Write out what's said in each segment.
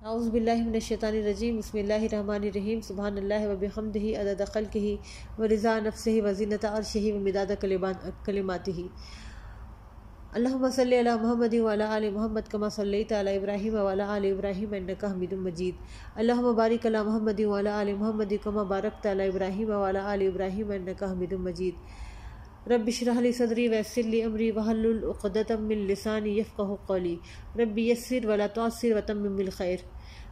اعوذ باللہ من الشیطان الرجیم بسم اللہ الرحمن الرحیم سبحان اللہ و بحمدہ عدد خلقہ و رضا نفسہ و زینت عرشہ و مداد کلماتہ۔ اللہم صلی علی محمد وعلی آل محمد کما صلیت علی ابراہیم وعلی آل ابراہیم انکا حمید مجید۔ اللہم بارک علی محمد وعلی آل محمد کما بارکت علی ابراہیم وعلی آل ابراہیم انکا حمید مجید۔ رب اشرح لی صدری ویسر لی امری واحلل عقدۃ من لسانی یفقہوا قولی رب یسر ولا تعسر وتمم بالخیر۔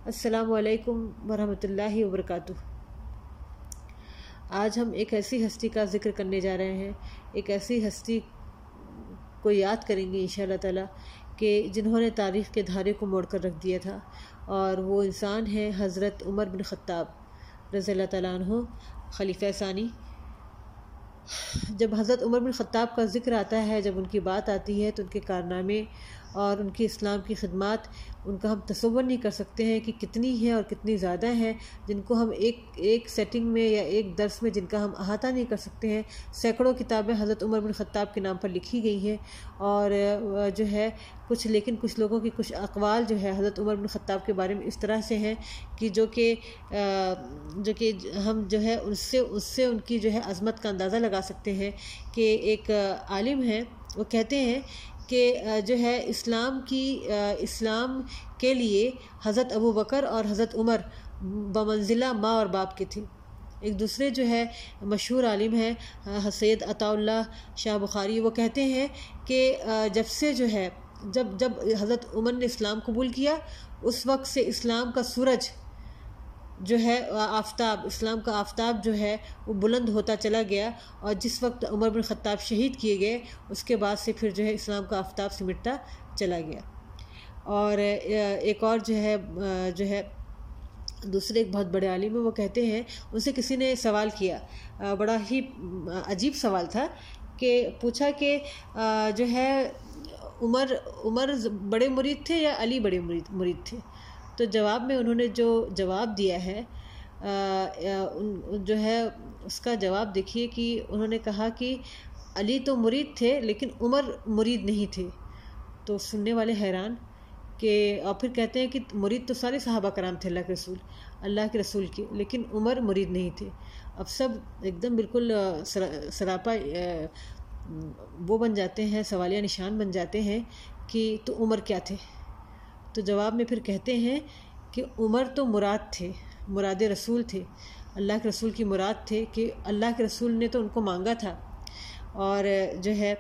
السلام علیکم ورحمۃ اللہ وبرکاتہ۔ آج ہم ایک ایسی ہستی کا ذکر کرنے جا رہے ہیں، ایک ایسی ہستی کو یاد کریں گے انشاءاللہ تعالیٰ کہ جنہوں نے تاریخ کے دھارے کو موڑ کر رکھ دیا تھا، اور وہ انسان ہیں حضرت عمر بن خطاب رضی اللہ تعالیٰ عنہ، خلیفہ ثانی۔ جب حضرت عمر بن خطاب کا ذکر آتا ہے، جب ان کی بات آتی ہے، تو ان کے کارنامے اور ان کی اسلام کی خدمات، ان کا ہم تصور نہیں کر سکتے ہیں کہ کتنی ہیں اور کتنی زیادہ ہیں، جن کو ہم ایک سیٹنگ میں یا ایک درس میں جن کا ہم احاطہ نہیں کر سکتے ہیں۔ سینکڑوں کتابیں حضرت عمر بن خطاب کے نام پر لکھی گئی ہیں، اور جو ہے کچھ لوگوں کی کچھ اقوال جو ہے حضرت عمر بن خطاب کے بارے میں اس طرح سے ہیں کہ جو کہ ہم جو ہے اس سے ان کی جو ہے عظمت کا اندازہ لگا سکتے ہیں۔ کہ ایک عالم ہیں، وہ کہتے ہیں کہ جو ہے اسلام کے لیے حضرت ابو بکر اور حضرت عمر بمنزلہ ماں اور باپ کے تھے۔ ایک دوسرے جو ہے مشہور عالم ہیں سید عطا اللہ شاہ بخاری، وہ کہتے ہیں کہ جب حضرت عمر نے اسلام قبول کیا، اس وقت سے اسلام کا سورج جو ہے اسلام کا آفتاب جو ہے وہ بلند ہوتا چلا گیا، اور جس وقت عمر بن خطاب شہید کیے گئے، اس کے بعد سے پھر جو ہے اسلام کا آفتاب سمٹتا چلا گیا۔ اور ایک اور جو ہے دوسرے ایک بہت بڑے عالم ہیں، وہ کہتے ہیں، ان سے کسی نے سوال کیا، بڑا ہی عجیب سوال تھا، کہ پوچھا کہ جو ہے عمر بڑے مرید تھے یا علی بڑے مرید تھے؟ تو جواب میں انہوں نے جو جواب دیا ہے، جو ہے اس کا جواب دیکھیے کہ انہوں نے کہا کہ علی تو مرید تھے لیکن عمر مرید نہیں تھے۔ تو سننے والے حیران، اور پھر کہتے ہیں کہ مرید تو سارے صحابہ کرام تھے اللہ کے رسول کے، لیکن عمر مرید نہیں تھے۔ اب سب ایک دم بالکل سراپا وہ بن جاتے ہیں، سوالیہ نشان بن جاتے ہیں کہ تو عمر کیا تھے؟ تو جواب میں پھر کہتے ہیں کہ عمر تو مراد رسول تھے، اللہ کے رسول کی مراد تھے، کہ اللہ کے رسول نے تو ان کو مانگا تھا۔ اور جو ہے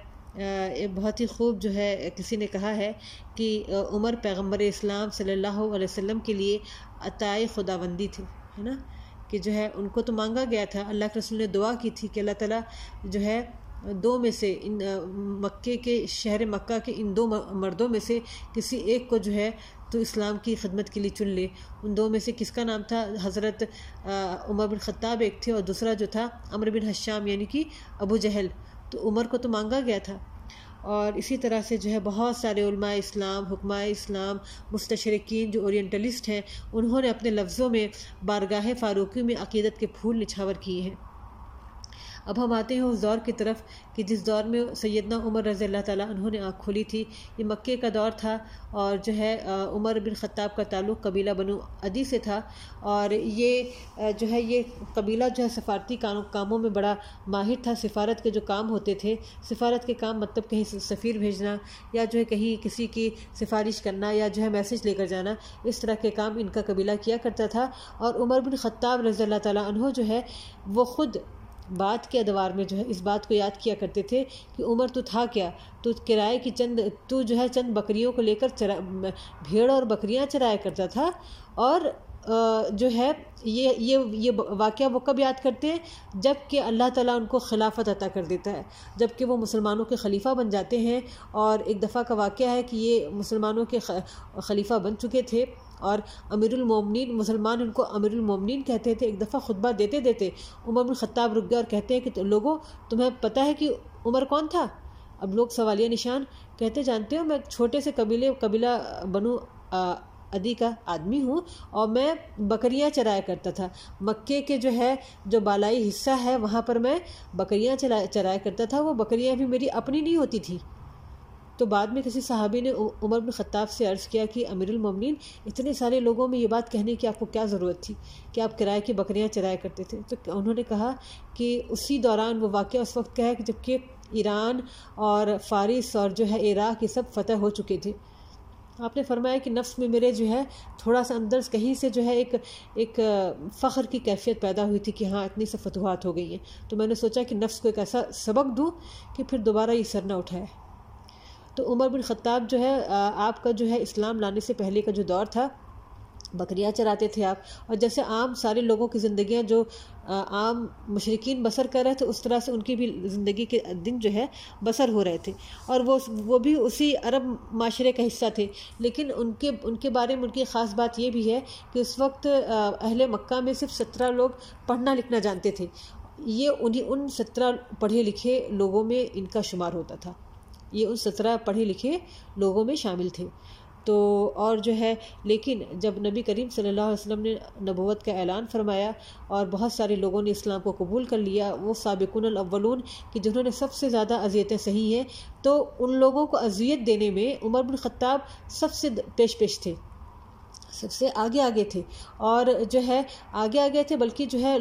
بہت ہی خوب جو ہے کسی نے کہا ہے کہ عمر پیغمبر اسلام صلی اللہ علیہ وسلم کے لیے عطائے خداوندی تھے، ہے نا، کہ جو ہے ان کو تو مانگا گیا تھا، اللہ کے رسول نے دعا کی تھی کہ اللہ تعالیٰ جو ہے دو میں سے شہر مکہ کے ان دو مردوں میں سے کسی ایک کو جو ہے تو اسلام کی خدمت کے لیے چن لے۔ ان دو میں سے کس کا نام تھا؟ حضرت عمر بن خطاب ایک تھے، اور دوسرا جو تھا عمرو بن حشام، یعنی کہ ابو جہل۔ تو عمر کو تو مانگا گیا تھا۔ اور اسی طرح سے جو ہے بہت سارے علماء اسلام، حکماء اسلام، مستشرقین جو اورینٹلسٹ ہیں، انہوں نے اپنے لفظوں میں بارگاہ فاروقی میں عقیدت کے پھول نچھاور کیے ہیں۔ اب ہم آتے ہیں اس دور کی طرف کہ جس دور میں سیدنا عمر رضی اللہ تعالیٰ عنہ نے آنکھ کھولی تھی۔ یہ مکے کا دور تھا، اور جو ہے عمر بن خطاب کا تعلق قبیلہ بنو عدی سے تھا، اور یہ قبیلہ جو ہے سفارتی کاموں میں بڑا ماہر تھا۔ سفارت کے جو کام ہوتے تھے، سفارت کے کام مطلب کہیں سفیر بھیجنا، یا جو ہے کہیں کسی کی سفارش کرنا، یا جو ہے میسج لے کر جانا، اس طرح کے کام ان کا قبیلہ کیا کرتا تھا۔ اور عمر بن خطاب رضی اللہ تعالیٰ عنہ جو ہے وہ خود بات کے ادوار میں جو ہے اس بات کو یاد کیا کرتے تھے کہ عمر تو تھا کیا، تو کرائے کی چند بکریوں کو لے کر بھیڑ اور بکریاں چرایا کرتا تھا۔ اور جو ہے یہ واقعہ وہ کب یاد کرتے ہیں؟ جب کہ اللہ تعالیٰ ان کو خلافت عطا کر دیتا ہے، جب کہ وہ مسلمانوں کے خلیفہ بن جاتے ہیں۔ اور ایک دفعہ کا واقعہ ہے کہ یہ مسلمانوں کے خلیفہ بن چکے تھے، اور امیر المومنین، مسلمان ان کو امیر المومنین کہتے تھے۔ ایک دفعہ خطبہ دیتے عمر بن خطاب رک گئے اور کہتے ہیں کہ لوگوں، تمہیں پتہ ہے کہ عمر کون تھا؟ اب لوگ سوالیہ نشان، کہتے جانتے ہو میں ایک چھوٹے سے قبیلہ بنو عدی کا آدمی ہوں، اور میں بکریاں چرایا کرتا تھا۔ مکے کے جو بالائی حصہ ہے وہاں پر میں بکریاں چرایا کرتا تھا۔ وہ بکریاں بھی میری اپنی نہیں ہوتی تھی، تو بعد میں کسی صحابی نے عمر بن خطاب سے عرض کیا کہ امیر المومنین اتنے سارے لوگوں میں یہ بات کہنے کی آپ کو کیا ضرورت تھی کہ آپ کرائے کی بکریاں چرایا کرتے تھے؟ تو انہوں نے کہا کہ اسی دوران وہ واقعہ اس وقت کا ہے کہ جب کہ ایران اور فارس اور جو ہے عراق یہ سب فتح ہو چکے تھے۔ آپ نے فرمایا کہ نفس میں میرے جو ہے تھوڑا سا اندر کہیں سے جو ہے ایک فخر کی کیفیت پیدا ہوئی تھی کہ ہاں اتنی سب فتوحات ہو گئی ہیں، تو میں نے سوچا کہ نفس کو ایک ایسا سبق دوں کہ پھر دوبارہ یہ سر نہ اٹھائے۔ تو عمر بن خطاب جو ہے آپ کا جو ہے اسلام لانے سے پہلے کا جو دور تھا، بکریاں چراتے تھے آپ، اور جیسے عام سارے لوگوں کی زندگیاں جو عام مشرکین بسر کر رہے تھے اس طرح سے ان کی بھی زندگی کے دن جو ہے بسر ہو رہے تھے، اور وہ بھی اسی عرب معاشرے کا حصہ تھے۔ لیکن ان کے بارے میں ان کی خاص بات یہ بھی ہے کہ اس وقت اہل مکہ میں صرف 17 لوگ پڑھنا لکھنا جانتے تھے، یہ ان 17 پڑھے لکھے لوگوں میں ان کا شمار ہوتا تھا، یہ ان 17 پڑھے لکھے لوگوں میں شامل تھے۔ تو اور جو ہے لیکن جب نبی کریم صلی اللہ علیہ وسلم نے نبوت کا اعلان فرمایا اور بہت سارے لوگوں نے اسلام کو قبول کر لیا، وہ سابقون الاولون کہ جنہوں نے سب سے زیادہ اذیتیں سہی ہیں، تو ان لوگوں کو اذیت دینے میں عمر بن خطاب سب سے پیش تھے، سب سے آگے تھے، اور جو ہے آگے تھے، بلکہ جو ہے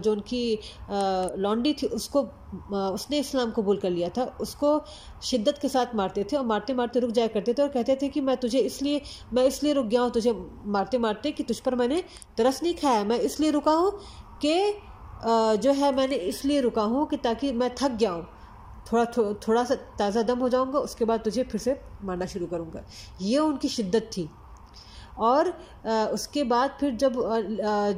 جو ان کی لونڈی تھی اس نے اسلام قبول کر لیا تھا، اس کو شدت کے ساتھ مارتے تھے، اور مارتے مارتے رک جایا کرتے تھے اور کہتے تھے کہ میں اس لیے رک گیا ہوں تجھے مارتے مارتے کہ تجھ پر میں نے ترس نہیں کھایا، میں اس لیے رکا ہوں کہ جو ہے میں نے اس لیے رکا ہوں کہ تاکہ میں تھک گیا ہوں، تھوڑا سا تازہ دم ہو جاؤں گا، اس کے بعد تجھے پھر سے مارنا شروع کروں گا۔ یہ ان کی شدت تھی۔ اور اس کے بعد پھر جب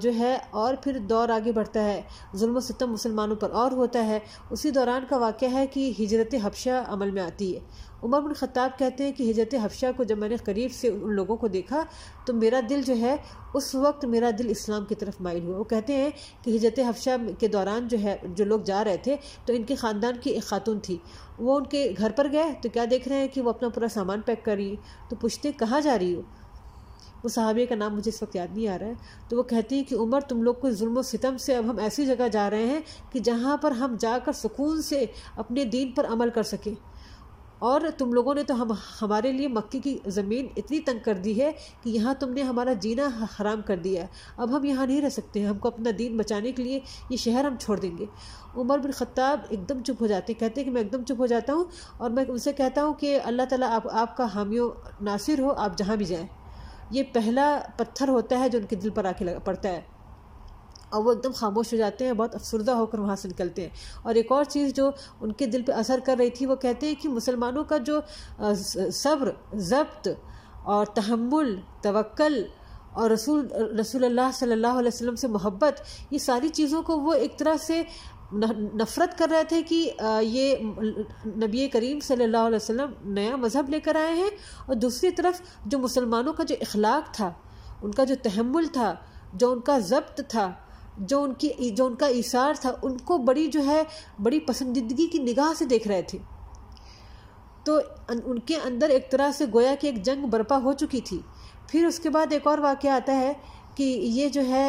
جو ہے اور پھر دور آگے بڑھتا ہے، ظلم و ستم مسلمانوں پر اور ہوتا ہے، اسی دوران کا واقعہ ہے کہ ہجرت حبشہ عمل میں آتی ہے۔ عمر بن خطاب کہتے ہیں کہ ہجرت حبشہ کو جب میں نے قریب سے ان لوگوں کو دیکھا تو میرا دل جو ہے اس وقت میرا دل اسلام کی طرف مائل ہوا۔ وہ کہتے ہیں کہ ہجرت حبشہ کے دوران جو لوگ جا رہے تھے تو ان کے خاندان کی ایک خاتون تھی، وہ ان کے گھر پر گئے تو کیا دیکھ رہے ہیں کہ وہ اپنا پورا سامان پیک کر رہی ہے، تو پوچھتے کہاں جا رہی ہو؟ وہ صحابیہ کا نام مجھے اس وقت یاد نہیں آ رہا ہے، تو وہ کہتی ہیں کہ عمر تم لوگ کو ظلم و ستم سے اب ہم ایسی جگہ جا رہے ہیں کہ جہاں پر ہم جا کر سکون سے اپنے دین پر عمل کر سکیں، اور تم لوگوں نے تو ہمارے لیے مکے کی زمین اتنی تنگ کر دی ہے کہ یہاں تم نے ہمارا جینا حرام کر دیا ہے، اب ہم یہاں نہیں رہ سکتے، ہم کو اپنا دین بچانے کے لیے یہ شہر ہم چھوڑ دیں گے۔ عمر بن خطاب ایک دم چپ ہو جاتے، کہتے ہیں کہ میں ایک دم چپ ہو جاتا ہوں اور میں ان سے کہتا ہوں کہ اللہ تعالیٰ آپ کا حامی و ناصر ہو، آپ جہاں بھی جائیں۔ یہ پہلا پتھر ہوتا ہے جو ان کے دل پر آ کے پڑتا ہے، اور وہ ایک دم خاموش ہو جاتے ہیں، بہت افسردہ ہو کر وہاں سے نکلتے ہیں۔ اور ایک اور چیز جو ان کے دل پہ اثر کر رہی تھی، وہ کہتے ہیں کہ مسلمانوں کا جو صبر، ضبط اور تحمل، توکل اور رسول اللہ صلی اللہ علیہ وسلم سے محبت، یہ ساری چیزوں کو وہ ایک طرح سے نفرت کر رہے تھے کہ یہ نبی کریم صلی اللہ علیہ وسلم نیا مذہب لے کر آئے ہیں، اور دوسری طرف جو مسلمانوں کا جو اخلاق تھا، ان کا جو تحمل تھا، جو ان کا ضبط تھا، جو ان کا ایثار تھا، ان کو بڑی پسندیدگی کی نگاہ سے دیکھ رہے تھے۔ تو ان کے اندر ایک طرح سے گویا کہ ایک جنگ برپا ہو چکی تھی۔ پھر اس کے بعد ایک اور واقعہ آتا ہے کہ یہ جو ہے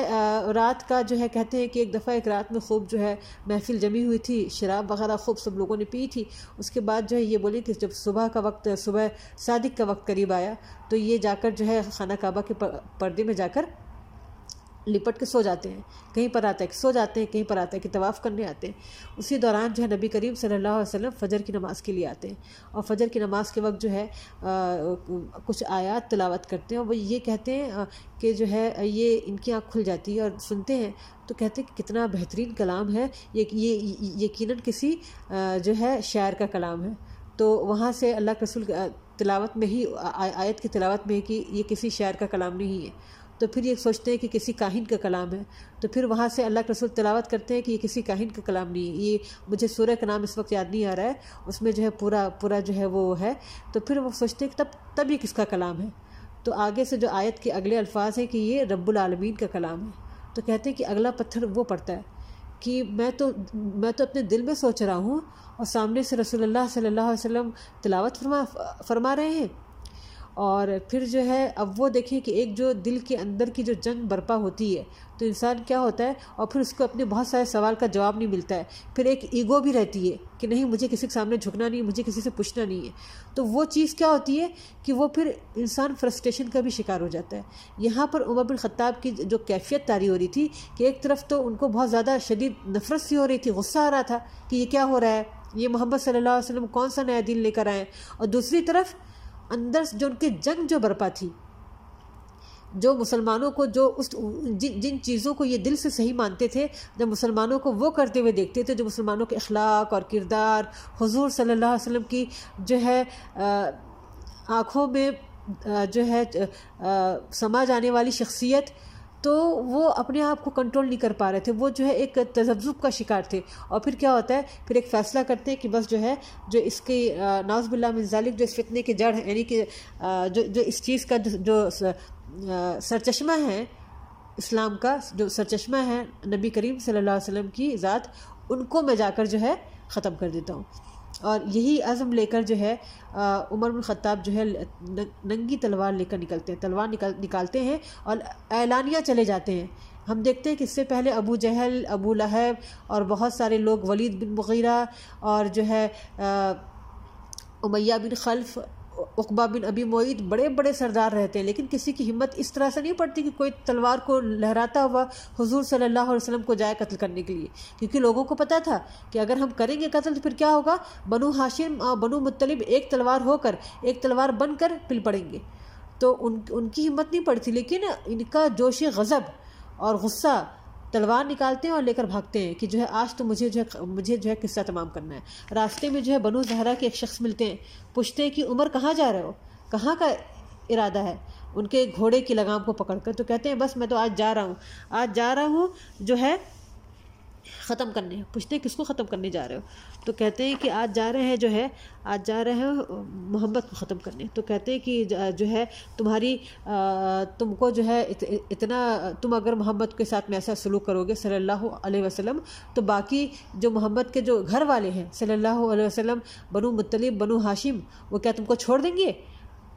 رات کا جو ہے کہتے ہیں کہ ایک دفعہ ایک رات میں خوب جو ہے محفل جمی ہوئی تھی، شراب وغیرہ خوب سب لوگوں نے پی تھی۔ اس کے بعد جو ہے یہ بولے کہ جب صبح صادق کا وقت قریب آیا تو یہ جا کر جو ہے خانہ کعبہ کے پردے میں جا کر لپٹ کے سو جاتے ہیں، کہیں پر آتا ہے کہ سو جاتے ہیں، کہیں پر آتا ہے کہ طواف کرنے آتے ہیں۔ اسی دوران جو ہے نبی کریم صلی اللہ علیہ وسلم فجر کی نماز کے لیے آتے ہیں، اور فجر کی نماز کے وقت جو ہے کچھ آیات تلاوت کرتے ہیں، اور وہ یہ کہتے ہیں کہ جو ہے یہ ان کی آنکھ کھل جاتی ہے اور سنتے ہیں تو کہتے ہیں کہ کتنا بہترین کلام ہے یہ یقیناً کسی جو ہے شاعر کا کلام ہے۔ تو وہاں سے اللہ کے رسول تلاوت میں ہی آیت کی تلاوت میں ہے کہ یہ کسی شاعر کا کلام نہیں ہے، تو پھر یہ سوچتے ہیں کہ کسی کاہن کا کلام ہے، تو پھر وہاں سے اللہ کے رسول تلاوت کرتے ہیں کہ یہ کسی کاہن کا کلام نہیں ہے۔ یہ مجھے سورہ کا نام اس وقت یاد نہیں آ رہا ہے، اس میں جو ہے پورا جو ہے وہ ہے، تو پھر وہ سوچتے ہیں کہ تب یہ کس کا کلام ہے، تو آگے سے جو آیت کے اگلے الفاظ ہیں کہ یہ رب العالمین کا کلام ہے، تو کہتے ہیں کہ اگلا پتھر وہ پڑتا ہے کہ میں تو اپنے دل میں سوچ رہا ہوں اور سامنے سے رسول اللہ صلی اللہ علیہ وسلم تلاوت فرما رہے ہیں، اور پھر جو ہے اب وہ دیکھیں کہ ایک جو دل کے اندر کی جو جنگ برپا ہوتی ہے تو انسان کیا ہوتا ہے، اور پھر اس کو اپنے بہت سارے سوال کا جواب نہیں ملتا ہے، پھر ایک ایگو بھی رہتی ہے کہ نہیں مجھے کسی کے سامنے جھکنا نہیں، مجھے کسی سے پوچھنا نہیں ہے، تو وہ چیز کیا ہوتی ہے کہ وہ پھر انسان فرسٹریشن کا بھی شکار ہو جاتا ہے۔ یہاں پر عمر بن خطاب کی جو کیفیت طاری ہو رہی تھی کہ ایک طرف تو ان کو بہت زیادہ شدید نفرت سی ہو رہی تھی، غصہ آ رہا تھا کہ یہ کیا ہو رہا ہے، یہ محمد صلی اللہ علیہ وسلم کون سا نیا دین لے کر آئے، اور دوسری طرف اندر جو ان کی جنگ جو برپا تھی، جو مسلمانوں کو جو جن چیزوں کو یہ دل سے صحیح مانتے تھے، جب مسلمانوں کو وہ کرتے ہوئے دیکھتے تھے، جو مسلمانوں کے اخلاق اور کردار، حضور صلی اللہ علیہ وسلم کی جو ہے آنکھوں میں جو ہے سما جانے والی شخصیت، تو وہ اپنے آپ کو کنٹرول نہیں کر پا رہے تھے، وہ جو ہے ایک تذبذب کا شکار تھے، اور پھر کیا ہوتا ہے، پھر ایک فیصلہ کرتے ہیں کہ بس جو ہے جو اس کی نعوذ باللہ من ذالک جو اس فتنے کی جڑ ہے، یعنی کہ جو اس چیز کا جو سرچشمہ ہے، اسلام کا جو سرچشمہ ہے نبی کریم صلی اللہ علیہ وسلم کی ذات، ان کو میں جا کر جو ہے ختم کر دیتا ہوں۔ اور یہی عزم لے کر جو ہے عمر بن خطاب جو ہے ننگی تلوار لے کر نکلتے ہیں، تلوار نکالتے ہیں اور اعلانیہ چلے جاتے ہیں۔ ہم دیکھتے ہیں کہ اس سے پہلے ابو جہل، ابو لہب اور بہت سارے لوگ، ولید بن مغیرہ اور جو ہے امیہ بن خلف، عقبہ بن ابی معیط، بڑے بڑے سردار رہتے ہیں، لیکن کسی کی ہمت اس طرح سے نہیں پڑتی کہ کوئی تلوار کو لہراتا ہوا حضور صلی اللہ علیہ وسلم کو جائے قتل کرنے کے لیے، کیونکہ لوگوں کو پتہ تھا کہ اگر ہم کریں گے قتل تو پھر کیا ہوگا، بنو ہاشم اور بنو مطلب ایک تلوار ہو کر، ایک تلوار بن کر پل پڑیں گے، تو ان کی ہمت نہیں پڑتی، لیکن ان کا جوش غضب اور غصہ، تلوار نکالتے ہیں اور لے کر بھاگتے ہیں کہ جو ہے آج تو مجھے جو ہے قصہ تمام کرنا ہے۔ راستے میں جو ہے بنو زہرہ کے ایک شخص ملتے ہیں، پوچھتے ہیں کہ عمر کہاں جا رہے ہو، کہاں کا ارادہ ہے، ان کے گھوڑے کی لگام کو پکڑ کر، تو کہتے ہیں بس میں تو آج جا رہا ہوں جو ہے ختم کرنے۔ پوچھتے ہیں کس کو ختم کرنے جا رہے ہو، تو کہتے ہیں کہ آج جا رہے ہیں محمد کو ختم کرنے۔ تو کہتے ہیں کہ جو ہے تم کو جو ہے اتنا، تم اگر محمد کے ساتھ میں ایسا سلوک کرو گے صلی اللہ علیہ وسلم، تو باقی جو محمد کے جو گھر والے ہیں صلی اللہ علیہ وسلم، بنو مطلب، بنو ہاشم، وہ کیا تم کو چھوڑ دیں گے؟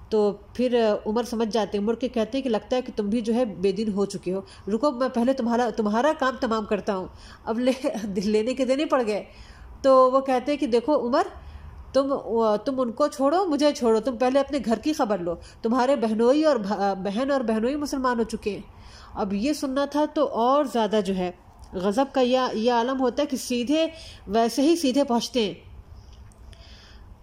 تو پھر عمر سمجھ جاتے ہیں، مڑ کے کہتے ہیں کہ لگتا ہے کہ تم بھی جو ہے بے دین ہو چکے ہو، رکو میں پہلے تمہارا کام تمام کرتا ہوں، اب لینے کے دینے پڑ گئے۔ تو وہ کہتے ہیں کہ دیکھو عمر، تم ان کو چھوڑو، مجھے چھوڑو، تم پہلے اپنے گھر کی خبر لو، تمہارے بہن اور بہنوئی مسلمان ہو چکے ہیں۔ اب یہ سننا تھا تو اور زیادہ جو ہے غضب کا یہ عالم ہوتا ہے کہ ویسے ہی سیدھے پہنچتے ہیں،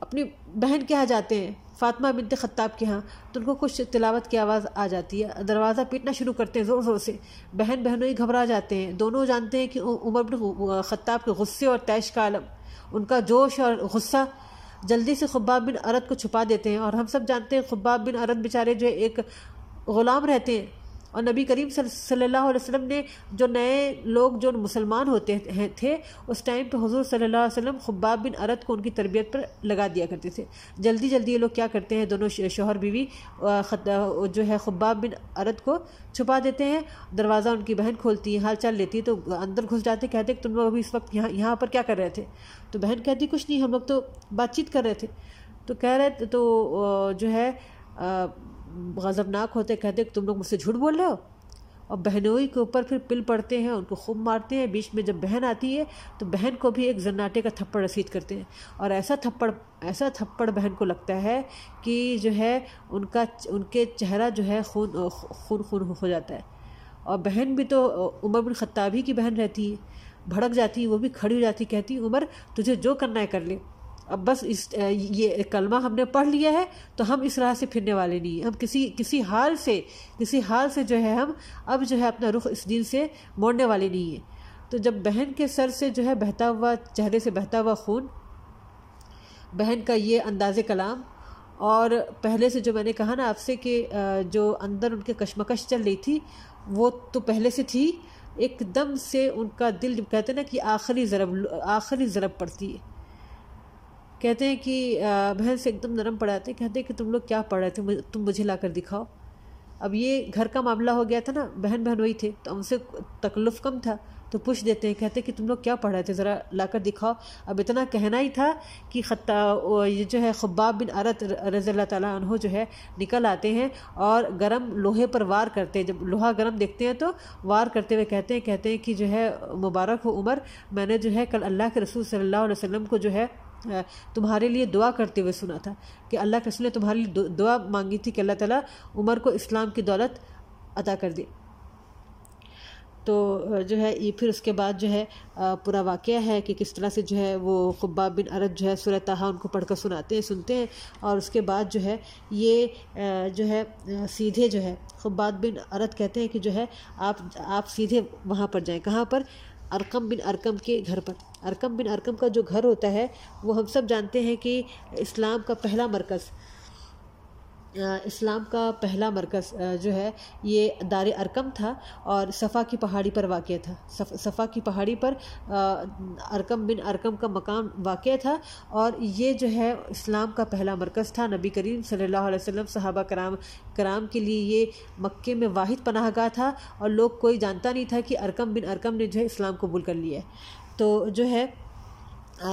اپنی بہن کے ہاں جاتے ہیں، فاطمہ بنت خطاب کے ہاں، تو ان کو کچھ تلاوت کی آواز آ جاتی ہے، دروازہ پیٹنا شروع کرتے ہیں زور زور سے، بہنوئی گھبرا جاتے ہیں، دونوں جانتے ہیں کہ عمر بن خطاب کے غصے اور طیش کا عالم، ان کا جوش اور غصہ، جلدی سے خباب بن ارد کو چھپا دیتے ہیں۔ اور ہم سب جانتے ہیں خباب بن ارد بیچارے جو ایک غلام رہتے ہیں، اور نبی کریم صلی اللہ علیہ وسلم نے جو نئے لوگ جو مسلمان ہوتے تھے اس ٹائم پہ حضور صلی اللہ علیہ وسلم خباب بن ارد کو ان کی تربیت پر لگا دیا کرتے تھے۔ جلدی یہ لوگ کیا کرتے ہیں، دونوں شوہر بیوی جو ہے خباب بن ارد کو چھپا دیتے ہیں، دروازہ ان کی بہن کھولتی ہے، حال چال لیتی ہے، تو اندر گھس جاتے، کہتے کہ تم لوگ ابھی اس وقت یہاں پر کیا کر رہے تھے؟ تو بہن کہتی کچھ نہیں، ہم لوگ تو بات چیت کر رہے تھے۔ تو کہہ رہے تو جو ہے غضبناک ہوتے، کہتے کہ تم لوگ مجھ سے جھوٹ بول رہے ہو، اور بہنوئی کے اوپر پھر پل پڑتے ہیں، ان کو خوب مارتے ہیں۔ بیچ میں جب بہن آتی ہے تو بہن کو بھی ایک زناٹے کا تھپڑ رسید کرتے ہیں، اور ایسا تھپڑ بہن کو لگتا ہے کہ جو ہے ان کے چہرہ جو ہے خون ہو جاتا ہے، اور بہن بھی تو عمر بن خطاب ہی کی بہن رہتی ہے، بھڑک جاتی، وہ بھی کھڑی ہو جاتی، کہتی عمر تجھے جو کرنا ہے کر لے، اب بس یہ کلمہ ہم نے پڑھ لیا ہے تو ہم اس راہ سے پھرنے والے نہیں ہیں، ہم کسی حال سے جو ہے ہم اب جو ہے اپنا رخ اس دین سے موڑنے والے نہیں ہیں۔ تو جب بہن کے سر سے جو ہے چہرے سے بہتا ہوا خون، بہن کا یہ انداز کلام، اور پہلے سے جو میں نے کہا نا آپ سے کہ جو اندر ان کے کشمکش چل رہی تھی وہ تو پہلے سے تھی، ایک دم سے ان کا دل جب کہتے ہیں نا کہ آخری ضرب پڑتی ہے، کہتے ہیں کہ بہن سے ایک دم نرم پڑاتے ہیں، کہتے ہیں کہ تم لوگ کیا پڑھ رہے تھے، تم مجھے لا کر دکھاؤ۔ اب یہ گھر کا معاملہ ہو گیا تھا نا، بہنوئی تھے تو ان سے تکلف کم تھا، تو پوچھ دیتے ہیں، کہتے ہیں کہ تم لوگ کیا پڑھ رہے تھے، ذرا لا کر دکھاؤ۔ اب اتنا کہنا ہی تھا کہ یہ جو ہے خباب بن ارت رضی اللہ تعالیٰ عنہ جو ہے نکل آتے ہیں اور گرم لوہے پر وار کرتے ہیں، جب لوہا گرم دیکھتے ہیں تو وار کرتے ہوئے کہتے ہیں کہ جو ہے مبارک ہو عمر، میں نے جو ہے کل اللہ کے رسول صلی اللہ علیہ وسلم کو جو ہے تمہارے لیے دعا کرتے ہوئے سنا تھا کہ اللہ کے رسول نے تمہارے لیے دعا مانگی تھی کہ اللہ تعالیٰ عمر کو اسلام کی دولت عطا کر دے۔ تو جو ہے یہ پھر اس کے بعد جو ہے پورا واقعہ ہے کہ کس طرح سے جو ہے وہ خباب بن ارت جو ہے سورہ طٰہٰ ان کو پڑھ کر سنتے ہیں، اور اس کے بعد جو ہے یہ جو ہے سیدھے جو ہے خباب بن ارت کہتے ہیں کہ جو ہے آپ سیدھے وہاں پر جائیں، کہاں پر؟ ارقم بن ارقم کے گھر پر۔ ارقم بن ارقم کا جو گھر ہوتا ہے وہ ہم سب جانتے ہیں کہ اسلام کا پہلا مرکز جو ہے یہ دار ارقم تھا، اور صفا کی پہاڑی پر واقع تھا۔ صفا کی پہاڑی پر ارقم بن ارقم کا مقام واقع تھا، اور یہ جو ہے اسلام کا پہلا مرکز تھا۔ نبی کریم صلی اللہ علیہ وسلم صحابہ کرام کے لیے یہ مکے میں واحد پناہ گاہ تھا، اور لوگ کوئی جانتا نہیں تھا کہ ارقم بن ارقم نے جو ہے اسلام قبول کر لیا ہے۔ تو جو ہے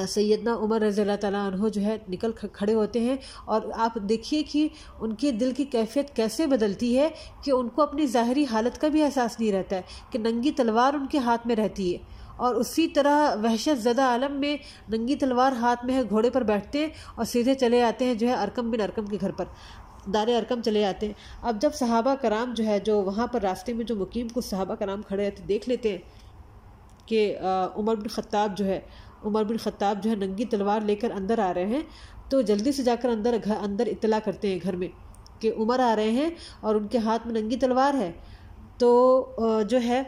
سیدنا عمر رضی اللہ تعالیٰ عنہ جو ہے نکل کھڑے ہوتے ہیں، اور آپ دیکھیے کہ ان کے دل کی کیفیت کیسے بدلتی ہے کہ ان کو اپنی ظاہری حالت کا بھی احساس نہیں رہتا ہے کہ ننگی تلوار ان کے ہاتھ میں رہتی ہے، اور اسی طرح وحشت زدہ عالم میں ننگی تلوار ہاتھ میں ہے، گھوڑے پر بیٹھتے ہیں اور سیدھے چلے آتے ہیں جو ہے ارقم بن ارقم کے گھر پر، دار ارقم چلے آتے ہیں۔ اب جب صحابہ کرام جو ہے جو وہاں پر راستے میں جو مقیم کچھ صحابہ کرام کھڑے رہتے دیکھ لیتے ہیں کہ عمر بن خطاب جو ہے ننگی تلوار لے کر اندر آ رہے ہیں، تو جلدی سے جا کر اندر اطلاع کرتے ہیں گھر میں کہ عمر آ رہے ہیں اور ان کے ہاتھ میں ننگی تلوار ہے۔ تو جو ہے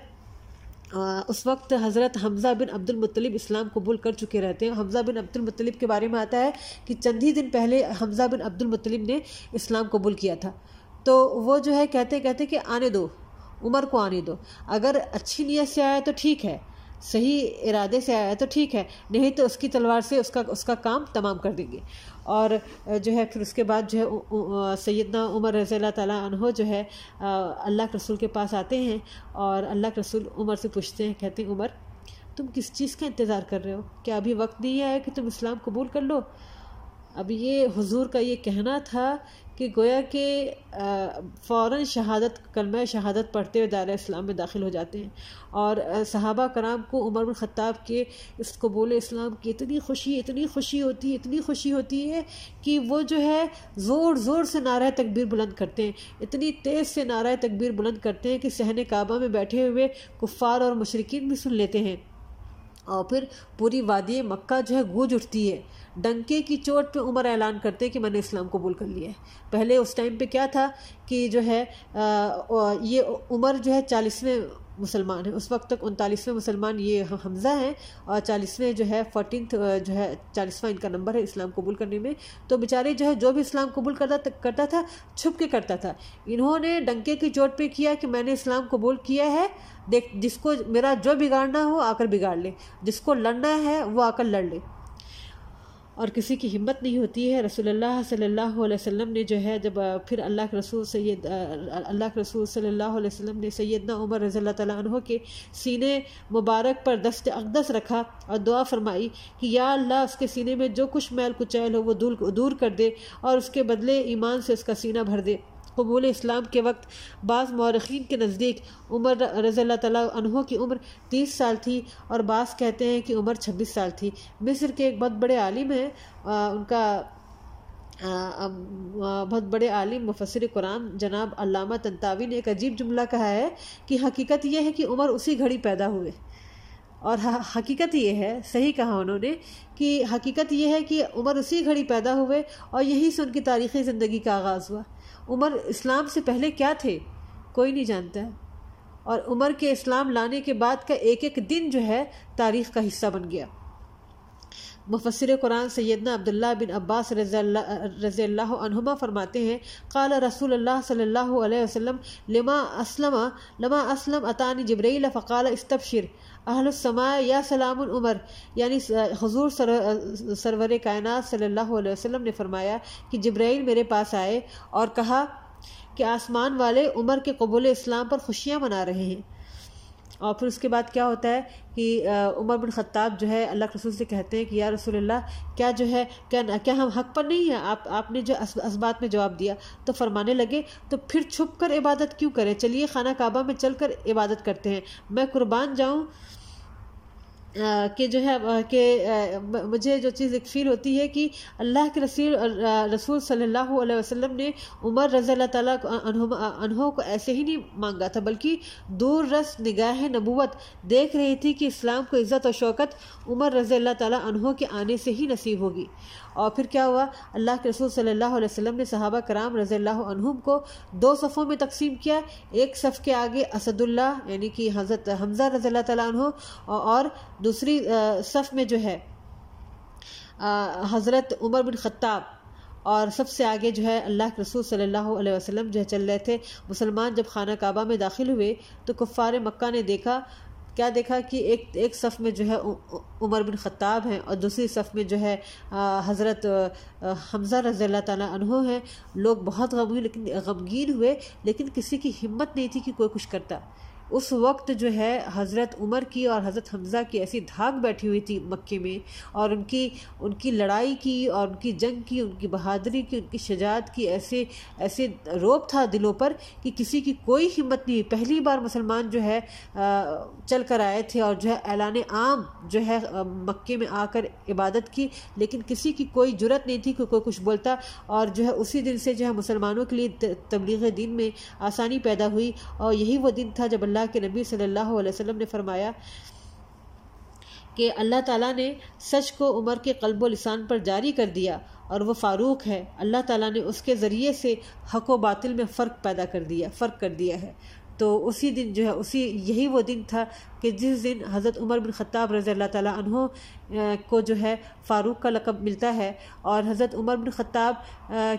اس وقت حضرت حمزہ بن عبد المطلب اسلام قبول کر چکے رہتے ہیں۔ حمزہ بن عبد المطلب کے بارے میں آتا ہے کہ چند ہی دن پہلے حمزہ بن عبد المطلب نے اسلام قبول کیا تھا، تو وہ جو ہے کہتے کہ آنے دو، عمر کو آنے دو، اگر اچھی نیت سے آیا تو ٹھیک ہے، صحیح ارادے سے آیا تو ٹھیک ہے، نہیں تو اس کی تلوار سے اس کا کام تمام کر دیں گے۔ اور جو ہے پھر اس کے بعد جو ہے سیدنا عمر رضی اللہ تعالیٰ عنہ جو ہے اللہ کے رسول کے پاس آتے ہیں، اور اللہ کے رسول عمر سے پوچھتے ہیں، کہتے ہیں عمر تم کس چیز کا انتظار کر رہے ہو؟ کیا ابھی وقت نہیں آیا کہ تم اسلام قبول کر لو؟ اب یہ حضور کا یہ کہنا تھا کہ گویا کہ فوراً کلمہ شہادت پڑھتے ہوئے دائرہ اسلام میں داخل ہو جاتے ہیں، اور صحابہ کرام کو عمر بن خطاب کے اس قبول اسلام کی اتنی خوشی ہوتی ہے کہ وہ جو ہے زور سے نعرہ تکبیر بلند کرتے ہیں، اتنی تیز سے نعرہ تکبیر بلند کرتے ہیں کہ صحن کعبہ میں بیٹھے ہوئے کفار اور مشرکین بھی سن لیتے ہیں، اور پھر پوری وادی مکہ جو ہے گونج اٹھتی ہے۔ ڈنکے کی چوٹ پہ عمر اعلان کرتے کہ میں نے اسلام قبول کر لیا ہے۔ پہلے اس ٹائم پہ کیا تھا کہ جو ہے یہ عمر جو ہے 40ویں مسلمان ہیں، اس وقت تک 39ویں مسلمان یہ حمزہ ہیں، اور 40ویں جو ہے 14 جو ہے 40واں ان کا نمبر ہے اسلام قبول کرنے میں۔ تو بیچارے جو ہے جو بھی اسلام قبول کرتا تھا چھپ کے کرتا تھا، انہوں نے ڈنکے کی چوٹ پہ کیا کہ میں نے اسلام قبول کیا ہے، دیکھ جس کو میرا جو بگاڑنا ہو آ کر بگاڑ لے، جس کو لڑنا ہے وہ آ کر لڑ لے۔ اور کسی کی ہمت نہیں ہوتی ہے۔ رسول اللہ صلی اللہ علیہ وسلم نے جو ہے جب پھر اللہ کے رسول صلی اللہ علیہ وسلم نے سیدنا عمر رضی اللہ تعالیٰ عنہ کے سینے مبارک پر دست اقدس رکھا اور دعا فرمائی کہ یا اللہ اس کے سینے میں جو کچھ میل کچیل ہو وہ دور کر دے، اور اس کے بدلے ایمان سے اس کا سینہ بھر دے۔ قبول اسلام کے وقت بعض مورخین کے نزدیک عمر رضی اللہ تعالیٰ عنہ کی عمر 30 سال تھی، اور بعض کہتے ہیں کہ عمر 26 سال تھی۔ مصر کے ایک بہت بڑے عالم ہیں، ان کا بہت بڑے عالم مفسر قرآن جناب علامہ طنطاوی نے ایک عجیب جملہ کہا ہے کہ حقیقت یہ ہے کہ عمر اسی گھڑی پیدا ہوئے، اور حقیقت یہ ہے، صحیح کہا انہوں نے، کہ حقیقت یہ ہے کہ عمر اسی گھڑی پیدا ہوئے، اور یہی سے ان کی تاریخی زندگی کا آغاز ہوا۔ عمر اسلام سے پہلے کیا تھے کوئی نہیں جانتا ہے، اور عمر کے اسلام لانے کے بعد کا ایک ایک دن جو ہے تاریخ کا حصہ بن گیا۔ مفسر قرآن سیدنا عبداللہ بن عباس رضی اللہ عنہما فرماتے ہیں، قال رسول اللہ صلی اللہ علیہ وسلم لما اسلم اتانی جبرائیل فقال استبشر اہل السماء یا سلام عمر، یعنی حضور سرور کائنات صلی اللہ علیہ وسلم نے فرمایا کہ جبرائیل میرے پاس آئے اور کہا کہ آسمان والے عمر کے قبول اسلام پر خوشیاں منا رہے ہیں، اور پھر اس کے بعد کیا ہوتا ہے کہ عمر بن خطاب جو ہے اللہ کے رسول سے کہتے ہیں کہ یا رسول اللہ کیا جو ہے کیا ہم حق پر نہیں ہیں؟ آپ نے جو اسبات میں جواب دیا. تو فرمانے لگے تو پھر چھپ کر عبادت کیوں کریں، چلیے خانہ کعبہ میں چل کر عبادت کرتے ہیں. میں قربان جاؤں کہ جو ہے کہ مجھے جو چیز ایک فیل ہوتی ہے کہ اللہ کے رسول صلی اللہ علیہ وسلم نے عمر رضی اللہ تعالیٰ عنہ کو ایسے ہی نہیں مانگا تھا، بلکہ دور رس نگاہ نبوت دیکھ رہی تھی کہ اسلام کو عزت و شوکت عمر رضی اللہ تعالیٰ عنہ کے آنے سے ہی نصیب ہوگی. اور پھر کیا ہوا، اللہ کے رسول صلی اللہ علیہ وسلم نے صحابہ کرام رضی اللہ عنہم کو 2 صفوں میں تقسیم کیا. ایک صف کے آگے اسد اللہ یعنی کہ حضرت حمزہ رضی اللہ تعالیٰ عنہ، اور دوسری صف میں جو ہے حضرت عمر بن خطاب، اور سب سے آگے جو ہے اللہ کے رسول صلی اللہ علیہ وسلم جو ہے چل رہے تھے. مسلمان جب خانہ کعبہ میں داخل ہوئے تو کفار مکہ نے کیا دیکھا کہ ایک صف میں جو ہے عمر بن خطاب ہیں اور دوسری صف میں جو ہے حضرت حمزہ رضی اللہ تعالیٰ عنہ ہیں. لوگ بہت غمگین ہوئے، لیکن کسی کی ہمت نہیں تھی کہ کوئی کچھ کرتا. اس وقت جو ہے حضرت عمر کی اور حضرت حمزہ کی ایسی دھاک بیٹھی ہوئی تھی مکے میں، اور ان کی لڑائی کی اور ان کی جنگ کی، ان کی بہادری کی، ان کی شجاعت کی ایسے روب تھا دلوں پر کہ کسی کی کوئی ہمت نہیں. پہلی بار مسلمان جو ہے چل کر آئے تھے اور جو ہے اعلان عام جو ہے مکے میں آ کر عبادت کی، لیکن کسی کی کوئی جرأت نہیں تھی کہ کوئی کچھ بولتا. اور جو ہے اسی دن سے جو ہے مسلمانوں کے لیے تبلیغ دین میں آسانی پیدا ہوئی. اور یہی وہ دن تھا جب اللہ کے نبی صلی اللہ علیہ وسلم نے فرمایا کہ اللہ تعالیٰ نے سچ کو عمر کے قلب و لسان پر جاری کر دیا اور وہ فاروق ہے. اللہ تعالیٰ نے اس کے ذریعے سے حق و باطل میں فرق کر دیا ہے. تو اسی دن جو ہے یہی وہ دن تھا کہ جس دن حضرت عمر بن خطاب رضی اللہ تعالیٰ عنہ کو جو ہے فاروق کا لقب ملتا ہے. اور حضرت عمر بن خطاب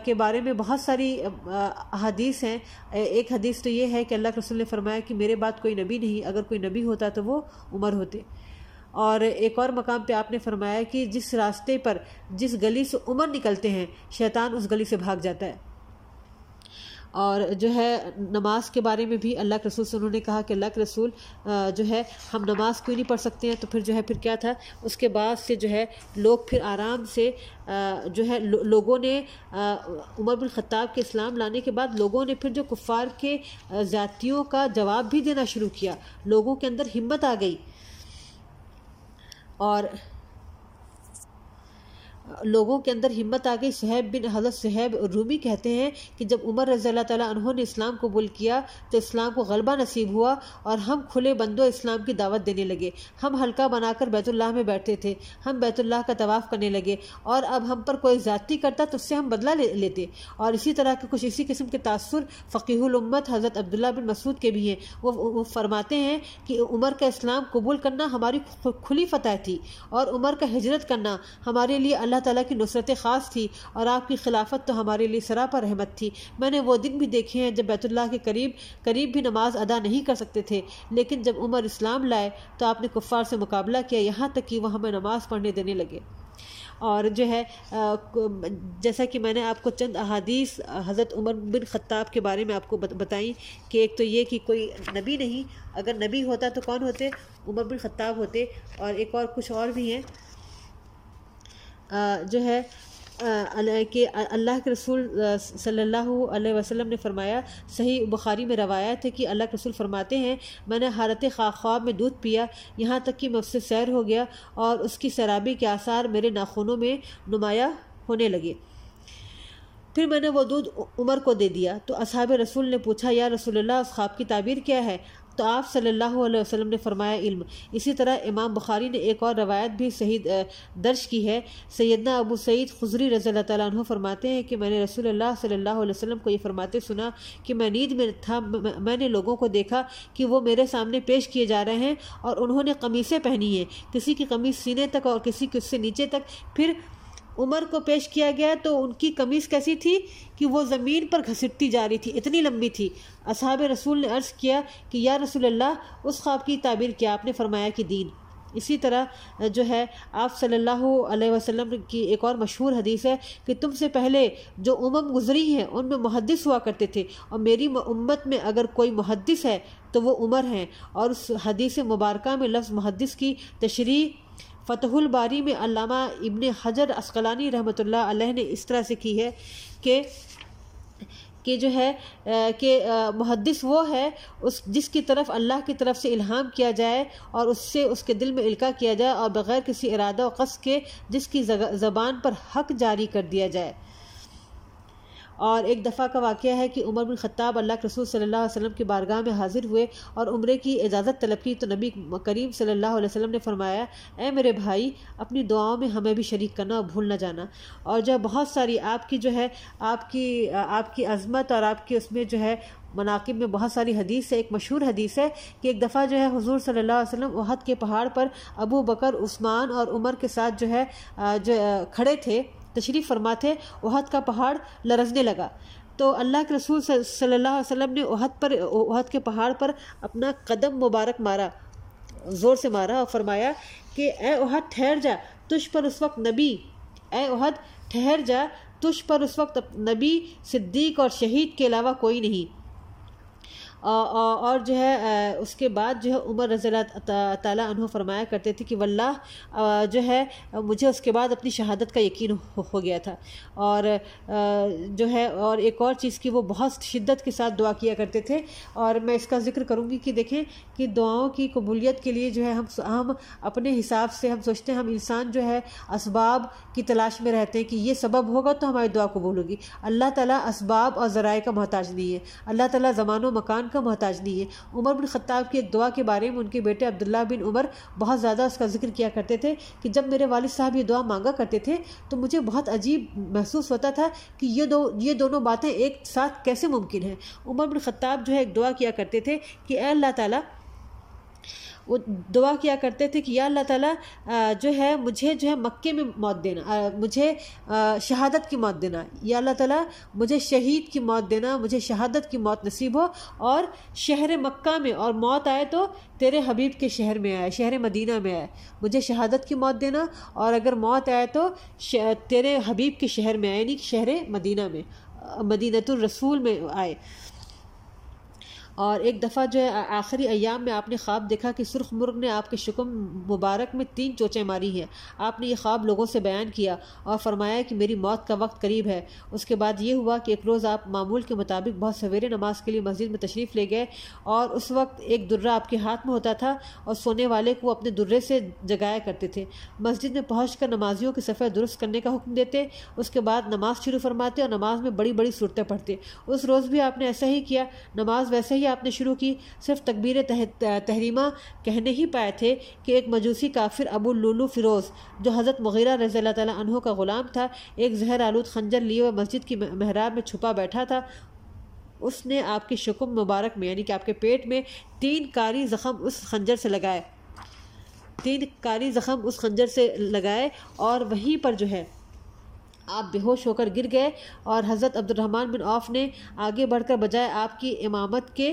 کے بارے میں بہت ساری احادیث ہیں. ایک حدیث تو یہ ہے کہ اللہ کے رسول نے فرمایا کہ میرے بعد کوئی نبی نہیں، اگر کوئی نبی ہوتا تو وہ عمر ہوتے. اور ایک اور مقام پہ آپ نے فرمایا کہ جس راستے پر جس گلی سے عمر نکلتے ہیں شیطان اس گلی سے بھاگ جاتا ہے. اور جو ہے نماز کے بارے میں بھی اللہ کے رسول سے انہوں نے کہا کہ اللہ کے رسول جو ہے ہم نماز کیوں نہیں پڑھ سکتے ہیں؟ تو پھر کیا تھا، اس کے بعد سے جو ہے لوگ پھر آرام سے جو ہے لوگوں نے عمر بن خطاب کے اسلام لانے کے بعد لوگوں نے پھر جو کفار کے زیادتیوں کا جواب بھی دینا شروع کیا. لوگوں کے اندر ہمت آ گئی، اور لوگوں کے اندر ہمت آ گئی. حضرت صہیب رومی کہتے ہیں کہ جب عمر رضی اللہ تعالیٰ عنہ نے اسلام قبول کیا تو اسلام کو غلبہ نصیب ہوا اور ہم کھلے بندوں اسلام کی دعوت دینے لگے. ہم حلقہ بنا کر بیت اللہ میں بیٹھتے تھے، ہم بیت اللہ کا طواف کرنے لگے، اور اب ہم پر کوئی زیادتی کرتا تو اس سے ہم بدلہ لیتے. اور اسی طرح کے کچھ اسی قسم کے تاثر فقیہ الامت حضرت عبداللہ بن مسعود کے بھی ہیں. وہ فرماتے ہیں کہ عمر کا اسلام قبول کرنا ہماری کھلی فتح تھی، اور عمر کا ہجرت کرنا ہمارے لیے اللہ تعالیٰ کی نصرت خاص تھی، اور آپ کی خلافت تو ہمارے لیے سراپا رحمت تھی. میں نے وہ دن بھی دیکھے ہیں جب بیت اللہ کے قریب بھی نماز ادا نہیں کر سکتے تھے، لیکن جب عمر اسلام لائے تو آپ نے کفار سے مقابلہ کیا، یہاں تک کہ وہ ہمیں نماز پڑھنے دینے لگے. اور جو ہے جیسا کہ میں نے آپ کو چند احادیث حضرت عمر بن خطاب کے بارے میں آپ کو بتائیں کہ ایک تو یہ کہ کوئی نبی نہیں، اگر نبی ہوتا تو کون ہوتے؟ عمر بن خطاب ہوتے. اور ایک اور کچھ اور بھی ہیں جو ہے کہ اللہ کے رسول صلی اللہ علیہ وسلم نے فرمایا، صحیح بخاری میں روایت ہے کہ اللہ کے رسول فرماتے ہیں میں نے حالت خواب میں دودھ پیا یہاں تک کہ مجھ سے سیر ہو گیا اور اس کی سرابی کے آثار میرے ناخنوں میں نمایاں ہونے لگے. پھر میں نے وہ دودھ عمر کو دے دیا تو اصحاب رسول نے پوچھا یا رسول اللہ اس خواب کی تعبیر کیا ہے؟ تو آپ صلی اللہ علیہ وسلم نے فرمایا علم. اسی طرح امام بخاری نے ایک اور روایت بھی صحیح درج کی ہے. سیدنا ابو سعید خضری رضی اللہ تعالیٰ عنہ فرماتے ہیں کہ میں نے رسول اللہ صلی اللہ علیہ وسلم کو یہ فرماتے سنا کہ میں نیند میں تھا، میں نے لوگوں کو دیکھا کہ وہ میرے سامنے پیش کیے جا رہے ہیں اور انہوں نے قمیصیں پہنی ہیں، کسی کی قمیص سینے تک اور کسی کی اس سے نیچے تک. پھر عمر کو پیش کیا گیا تو ان کی قمیص کیسی تھی کہ وہ زمین پر گھسٹتی جا رہی تھی، اتنی لمبی تھی. اصحاب رسول نے عرض کیا کہ یا رسول اللہ اس خواب کی تعبیر کیا؟ آپ نے فرمایا کہ دین. اسی طرح جو ہے آپ صلی اللہ علیہ وسلم کی ایک اور مشہور حدیث ہے کہ تم سے پہلے جو گزری ہیں ان میں محدث ہوا کرتے تھے، اور میری امت میں اگر کوئی محدث ہے تو وہ عمر ہیں۔ اور اس حدیث مبارکہ میں لفظ محدث کی تشریح فتح الباری میں علامہ ابن حجر عسقلانی رحمۃ اللہ علیہ نے اس طرح سے کی ہے کہ جو ہے کہ محدث وہ ہے جس کی طرف اللہ کی طرف سے الہام کیا جائے اور اس سے اس کے دل میں القاء کیا جائے، اور بغیر کسی ارادہ و قصد کے جس کی زبان پر حق جاری کر دیا جائے۔ اور ایک دفعہ کا واقعہ ہے کہ عمر بن خطاب اللہ کے رسول صلی اللہ علیہ وسلم کی بارگاہ میں حاضر ہوئے اور عمرے کی اجازت طلب کی، تو نبی کریم صلی اللہ علیہ وسلم نے فرمایا، اے میرے بھائی، اپنی دعاؤں میں ہمیں بھی شریک کرنا اور بھول نہ جانا۔ اور جو بہت ساری آپ کی جو ہے آپ کی عظمت اور آپ کی اس میں جو ہے مناقب میں بہت ساری حدیث ہے۔ ایک مشہور حدیث ہے کہ ایک دفعہ جو ہے حضور صلی اللہ علیہ وسلم احد کے پہاڑ پر ابو بکر، عثمان اور عمر کے ساتھ جو ہے کھڑے تھے، تشریف فرما تھے۔ احد کا پہاڑ لرزنے لگا تو اللہ کے رسول صلی اللہ علیہ وسلم نے احد کے پہاڑ پر اپنا قدم مبارک مارا، زور سے مارا، اور فرمایا کہ اے احد ٹھہر جا، تجھ پر اس وقت نبی، اے احد ٹھہر جا، تجھ پر اس وقت نبی، صدیق اور شہید کے علاوہ کوئی نہیں۔ اور جو ہے اس کے بعد جو ہے عمر رضی اللہ تعالیٰ عنہ فرمایا کرتے تھے کہ واللہ جو ہے مجھے اس کے بعد اپنی شہادت کا یقین ہو گیا تھا۔ اور جو ہے اور ایک اور چیز کی وہ بہت شدت کے ساتھ دعا کیا کرتے تھے، اور میں اس کا ذکر کروں گی کہ دیکھیں کہ دعاؤں کی قبولیت کے لیے جو ہے ہم اپنے حساب سے ہم سوچتے ہیں، ہم انسان جو ہے اسباب کی تلاش میں رہتے ہیں کہ یہ سبب ہوگا تو ہماری دعا قبول ہوگی۔ اللہ تعالیٰ اسباب اور ذرائع کا محتاج نہیں ہے، اللہ تعالیٰ زمان و مکان کا محتاج نہیں ہے۔ عمر بن خطاب کی ایک دعا کے بارے میں ان کے بیٹے عبداللہ بن عمر بہت زیادہ اس کا ذکر کیا کرتے تھے کہ جب میرے والد صاحب یہ دعا مانگا کرتے تھے تو مجھے بہت عجیب محسوس ہوتا تھا کہ یہ دونوں باتیں ایک ساتھ کیسے ممکن ہیں۔ عمر بن خطاب جو ہے ایک دعا کیا کرتے تھے کہ اے اللہ تعالیٰ، وہ دعا کیا کرتے تھے کہ یا اللہ تعالیٰ جو ہے مجھے جو ہے مکے میں موت دینا، مجھے شہادت کی موت دینا، یا اللہ تعالیٰ مجھے شہید کی موت دینا، مجھے شہادت کی موت نصیب ہو، اور شہر مکہ میں، اور موت آئے تو تیرے حبیب کے شہر میں آئے، شہر مدینہ میں آئے۔ مجھے شہادت کی موت دینا، اور اگر موت آئے تو تیرے حبیب کے شہر میں آئے، یعنی شہر مدینہ میں، مدینۃ الرسول میں آئے۔ اور ایک دفعہ جو ہے آخری ایام میں آپ نے خواب دیکھا کہ سرخ مرغ نے آپ کے شکم مبارک میں 3 چوچیں ماری ہیں۔ آپ نے یہ خواب لوگوں سے بیان کیا اور فرمایا کہ میری موت کا وقت قریب ہے۔ اس کے بعد یہ ہوا کہ ایک روز آپ معمول کے مطابق بہت سویرے نماز کے لیے مسجد میں تشریف لے گئے، اور اس وقت ایک درہ آپ کے ہاتھ میں ہوتا تھا اور سونے والے کو اپنے درے سے جگایا کرتے تھے۔ مسجد میں پہنچ کر نمازیوں کی صفیں درست کرنے کا حکم دیتے، اس کے بعد نماز شروع فرماتے اور نماز میں بڑی بڑی صورتیں پڑھتے۔ اس روز بھی آپ نے ایسا ہی کیا۔ نماز ویسے ہی آپ نے شروع کی، صرف تکبیر تحریمہ کہنے ہی پائے تھے کہ ایک مجوسی کافر ابو لولو فیروز، جو حضرت مغیرہ رضی اللہ تعالیٰ عنہ کا غلام تھا، ایک زہر آلود خنجر لیے ہوئے مسجد کی محراب میں چھپا بیٹھا تھا۔ اس نے آپ کے شکم مبارک میں، یعنی کہ آپ کے پیٹ میں 3 کاری زخم اس خنجر سے لگائے، 3 کاری زخم اس خنجر سے لگائے، اور وہیں پر جو ہے آپ بے ہوش ہو کر گر گئے، اور حضرت عبد الرحمن بن عوف نے آگے بڑھ کر بجائے آپ کی امامت کے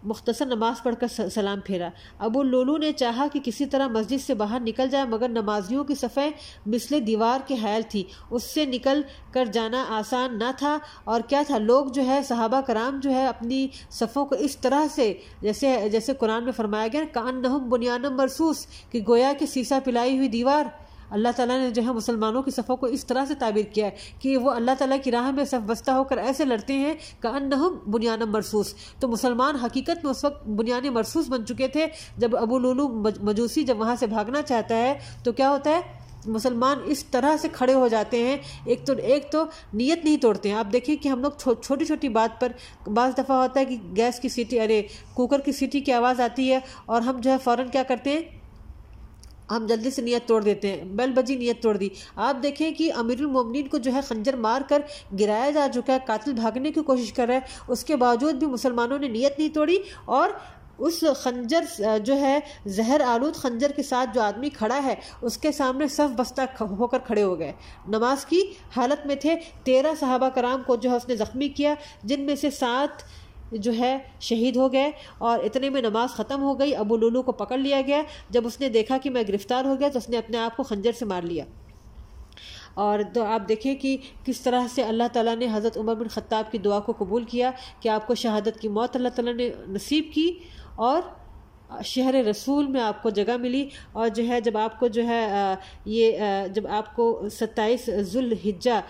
مختصر نماز پڑھ کر سلام پھیرا۔ ابو لولو نے چاہا کہ کسی طرح مسجد سے باہر نکل جائے، مگر نمازیوں کی صفیں مثل دیوار کے حائل تھی، اس سے نکل کر جانا آسان نہ تھا۔ اور کیا تھا، لوگ جو ہے صحابہ کرام جو ہے اپنی صفوں کو اس طرح سے جیسے قرآن میں فرمایا گیا کأنہم بنیان مرصوص، کہ گویا کہ سیسا پلائی ہوئی دیوار۔ اللہ تعالیٰ نے جو ہے مسلمانوں کی صفوں کو اس طرح سے تعبیر کیا ہے کہ وہ اللہ تعالیٰ کی راہ میں صف بستہ ہو کر ایسے لڑتے ہیں کأنہم بنیان مرصوص۔ تو مسلمان حقیقت میں اس وقت بنیان مرصوص بن چکے تھے۔ جب ابو لولو مجوسی جب وہاں سے بھاگنا چاہتا ہے تو کیا ہوتا ہے، مسلمان اس طرح سے کھڑے ہو جاتے ہیں، ایک تو نیت نہیں توڑتے ہیں۔ آپ دیکھیں کہ ہم لوگ چھوٹی چھوٹی بات پر بعض دفعہ ہوتا ہے کہ گیس کی سیٹی، کوکر کی سیٹی کی آواز آتی ہے اور ہم جو ہے فوراً کیا کرتے ہیں، ہم جلدی سے نیت توڑ دیتے ہیں، بیل بجی نیت توڑ دی۔ آپ دیکھیں کہ امیر المومنین کو جو ہے خنجر مار کر گرایا جا چکا ہے، قاتل بھاگنے کی کوشش کر رہا ہے، اس کے باوجود بھی مسلمانوں نے نیت نہیں توڑی، اور اس خنجر جو ہے زہر آلود خنجر کے ساتھ جو آدمی کھڑا ہے اس کے سامنے صف بستہ ہو کر کھڑے ہو گئے، نماز کی حالت میں تھے۔ 13 صحابہ کرام کو جو ہے اس نے زخمی کیا، جن میں سے 7 جو ہے شہید ہو گئے، اور اتنے میں نماز ختم ہو گئی، ابو لولو کو پکڑ لیا گیا۔ جب اس نے دیکھا کہ میں گرفتار ہو گیا تو اس نے اپنے آپ کو خنجر سے مار لیا۔ اور تو آپ دیکھیں کہ کس طرح سے اللہ تعالیٰ نے حضرت عمر بن خطاب کی دعا کو قبول کیا کہ آپ کو شہادت کی موت اللہ تعالیٰ نے نصیب کی، اور شہر رسول میں آپ کو جگہ ملی۔ اور جو ہے جب آپ کو جو ہے جب آپ کو 27 ذوالحجہ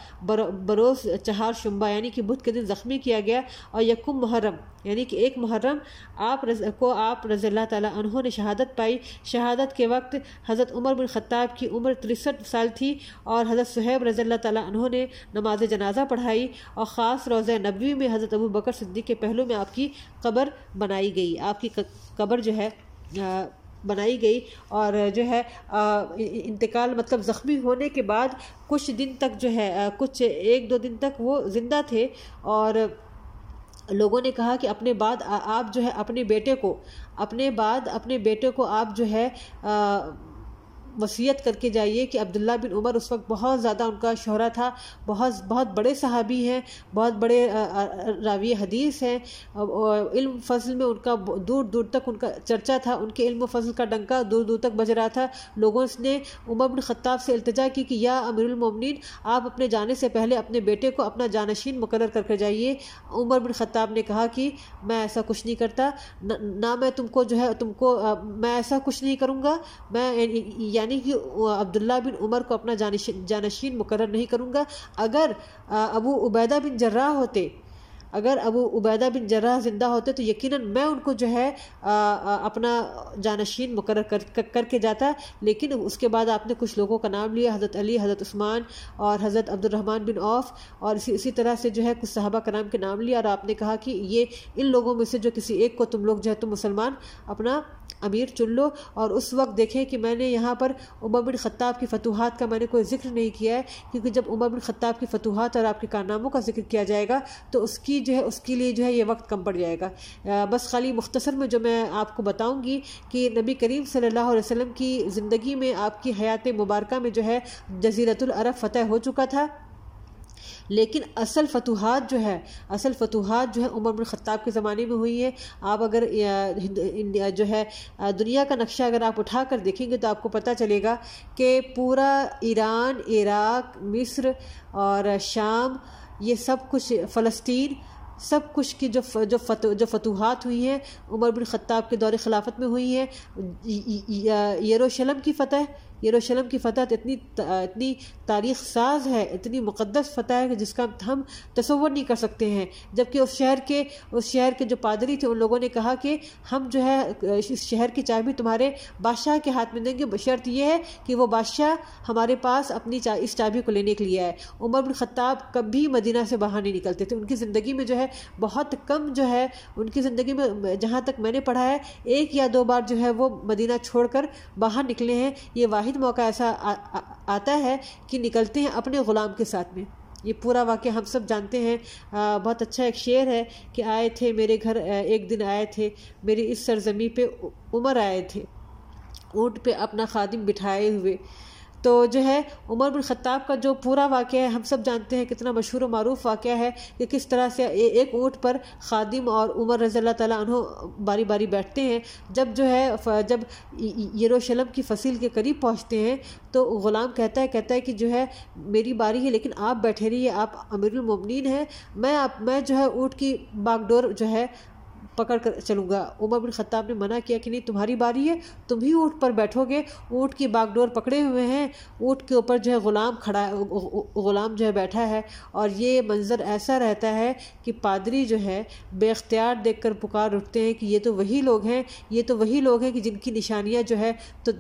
بروز چہار شنبہ یعنی کہ بدھ کے دن زخمی کیا گیا، اور یکم محرم یعنی کہ 1 محرم آپ رضی اللہ تعالیٰ عنہ نے شہادت پائی۔ شہادت کے وقت حضرت عمر بن خطاب کی عمر 63 سال تھی، اور حضرت صہیب رضی اللہ تعالیٰ عنہ نے نماز جنازہ پڑھائی، اور خاص روضہ نبوی میں حضرت ابو بکر صدیق کے پہلو میں آپ کی قبر بنائی گئی، آپ کی قبر جو ہے بنائی گئی۔ اور جو ہے انتقال مطلب زخمی ہونے کے بعد کچھ دن تک جو ہے 1-2 دن تک وہ زندہ تھے، اور لوگوں نے کہا کہ اپنے بعد آپ جو ہے اپنے بیٹے کو آپ جو ہے وصیت کر کے جائیے کہ عبداللہ بن عمر اس وقت بہت زیادہ ان کا شہرہ تھا، بہت بڑے صحابی ہیں، بہت بڑے راوی حدیث ہیں، علم فضل میں ان کا دور دور تک ان کا چرچا تھا، ان کے علم و فضل کا ڈنکا دور دور تک بج رہا تھا۔ لوگوں نے عمر بن خطاب سے التجا کی کہ یا امیر المومنین، آپ اپنے جانے سے پہلے اپنے بیٹے کو اپنا جانشین مقرر کر کے جائیے۔ عمر بن خطاب نے کہا کہ میں ایسا کچھ نہیں کرتا، نہ میں میں ایسا کچھ نہیں کروں گا، میں یعنی کہ عبداللہ بن عمر کو اپنا جانشین مقرر نہیں کروں گا۔ اگر ابو عبیدہ بن جراح زندہ ہوتے تو یقیناً میں ان کو جو ہے اپنا جانشین مقرر کر کے جاتا، لیکن اس کے بعد آپ نے کچھ لوگوں کا نام لیا، حضرت علی، حضرت عثمان اور حضرت عبد الرحمن بن عوف، اور اسی طرح سے جو ہے کچھ صحابہ کرام کے نام لیا، اور آپ نے کہا کہ ان لوگوں میں سے جو کسی ایک کو تم لوگ جو ہے تم مسلمان اپنا امیر چن لو۔ اور اس وقت دیکھیں کہ میں نے یہاں پر عمر بن خطاب کی فتوحات کا میں نے کوئی ذکر نہیں کیا ہے، کیونکہ جب عمر بن خطاب کی فتوحات اور آپ کے کارناموں کا ذکر کیا جائے گا تو اس کے لیے جو ہے یہ وقت کم پڑ جائے گا۔ بس خالی مختصر میں جو میں آپ کو بتاؤں گی کہ نبی کریم صلی اللہ علیہ وسلم کی زندگی میں، آپ کی حیات مبارکہ میں جو ہے جزیرۃ العرب فتح ہو چکا تھا، لیکن اصل فتوحات جو ہے عمر بن خطاب کے زمانے میں ہوئی ہیں۔ آپ اگر جو ہے دنیا کا نقشہ اگر آپ اٹھا کر دیکھیں گے تو آپ کو پتہ چلے گا کہ پورا ایران، عراق، مصر اور شام، یہ سب کچھ، فلسطین، سب کچھ کی جو فتوحات ہوئی ہیں عمر بن خطاب کے دور خلافت میں ہوئی ہیں۔ یروشلم کی فتح اتنی تاریخ ساز ہے، اتنی مقدس فتح ہے کہ جس کا ہم تصور نہیں کر سکتے ہیں۔ جبکہ اس شہر کے جو پادری تھے ان لوگوں نے کہا کہ ہم جو ہے اس شہر کی چابی تمہارے بادشاہ کے ہاتھ میں دیں گے، بشرط یہ ہے کہ وہ بادشاہ ہمارے پاس اپنی اس چابی کو لینے کے لیے آئے۔ عمر بن خطاب کبھی مدینہ سے باہر نہیں نکلتے تھے، ان کی زندگی میں جو ہے بہت کم جو ہے، ان کی زندگی میں جہاں تک میں نے پڑھا ہے 1 یا 2 بار جو ہے وہ مدینہ چھوڑ کر باہر نکلے ہیں۔ یہ واحد موقع ایسا آتا ہے کہ نکلتے ہیں اپنے غلام کے ساتھ میں۔ یہ پورا واقعہ ہم سب جانتے ہیں۔ بہت اچھا ایک شعر ہے کہ آئے تھے میرے گھر ایک دن، آئے تھے میری اس سرزمین پہ عمر، آئے تھے اونٹ پہ اپنا خادم بٹھائے ہوئے۔ تو جو ہے عمر بن خطاب کا جو پورا واقعہ ہے ہم سب جانتے ہیں، کتنا مشہور و معروف واقعہ ہے کہ کس طرح سے ایک اونٹ پر خادم اور عمر رضی اللہ تعالیٰ عنہ باری باری بیٹھتے ہیں۔ جب یروشلم کی فصیل کے قریب پہنچتے ہیں تو غلام کہتا ہے کہ جو ہے میری باری ہے لیکن آپ بیٹھے رہیے، آپ امیر المومنین ہیں، میں جو ہے اونٹ کی باغ ڈور جو ہے پکڑ کر چلوں گا۔ عمر بن خطاب نے منع کیا کہ نہیں، تمہاری باری ہے، تم ہی اونٹ پر بیٹھو گے۔ اونٹ کی باغ ڈور پکڑے ہوئے ہیں، اونٹ کے اوپر جو ہے غلام جو ہے بیٹھا ہے، اور یہ منظر ایسا رہتا ہے کہ پادری جو ہے بے اختیار دیکھ کر پکار اٹھتے ہیں کہ یہ تو وہی لوگ ہیں کہ جن کی نشانیاں جو ہے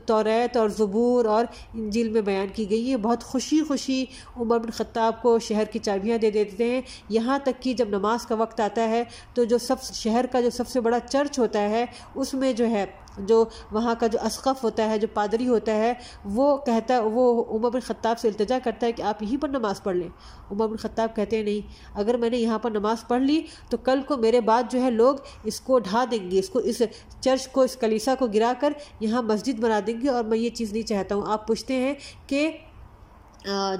توریت اور زبور اور انجیل میں بیان کی گئی ہیں۔ بہت خوشی عمر بن خطاب کو شہر کی چابیاں دے دیتے ہیں، یہاں تک کہ جب نماز کا وقت آتا ہے تو جو شہر کا جو سب سے بڑا چرچ ہوتا ہے اس میں جو ہے جو وہاں کا جو اسقف ہوتا ہے، جو پادری ہوتا ہے، وہ عمر بن خطاب سے التجا کرتا ہے کہ آپ یہیں پر نماز پڑھ لیں۔ عمر بن خطاب کہتے ہیں نہیں، اگر میں نے یہاں پر نماز پڑھ لی تو کل کو میرے بعد جو ہے لوگ اس کو ڈھا دیں گے، اس چرچ کو، اس کلیسا کو گرا کر یہاں مسجد بنا دیں گے، اور میں یہ چیز نہیں چاہتا ہوں۔ آپ پوچھتے ہیں کہ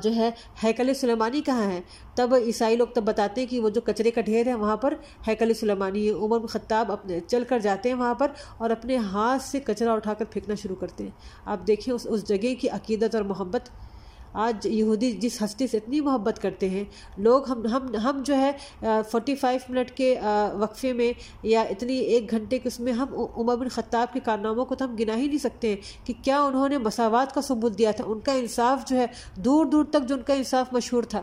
جو ہے ہیکل سلیمانی کہاں ہے؟ تب عیسائی لوگ تب بتاتے ہیں کہ وہ جو کچرے کا ڈھیر ہے وہاں پر ہیکل سلیمانی ہے۔ عمر بن خطاب اپنے چل کر جاتے ہیں وہاں پر اور اپنے ہاتھ سے کچرا اٹھا کر پھینکنا شروع کرتے ہیں۔ آپ دیکھیں اس جگہ کی عقیدت اور محبت۔ آج یہودی جس ہستی سے اتنی محبت کرتے ہیں لوگ، ہم جو ہے 45 منٹ کے وقفے میں یا اتنی 1 گھنٹے کے اس میں ہم عمر بن خطاب کے کارناموں کو تو ہم گنا ہی نہیں سکتے ہیں کہ کیا انہوں نے مساوات کا ثبوت دیا تھا۔ ان کا انصاف جو ہے دور دور تک جو ان کا انصاف مشہور تھا،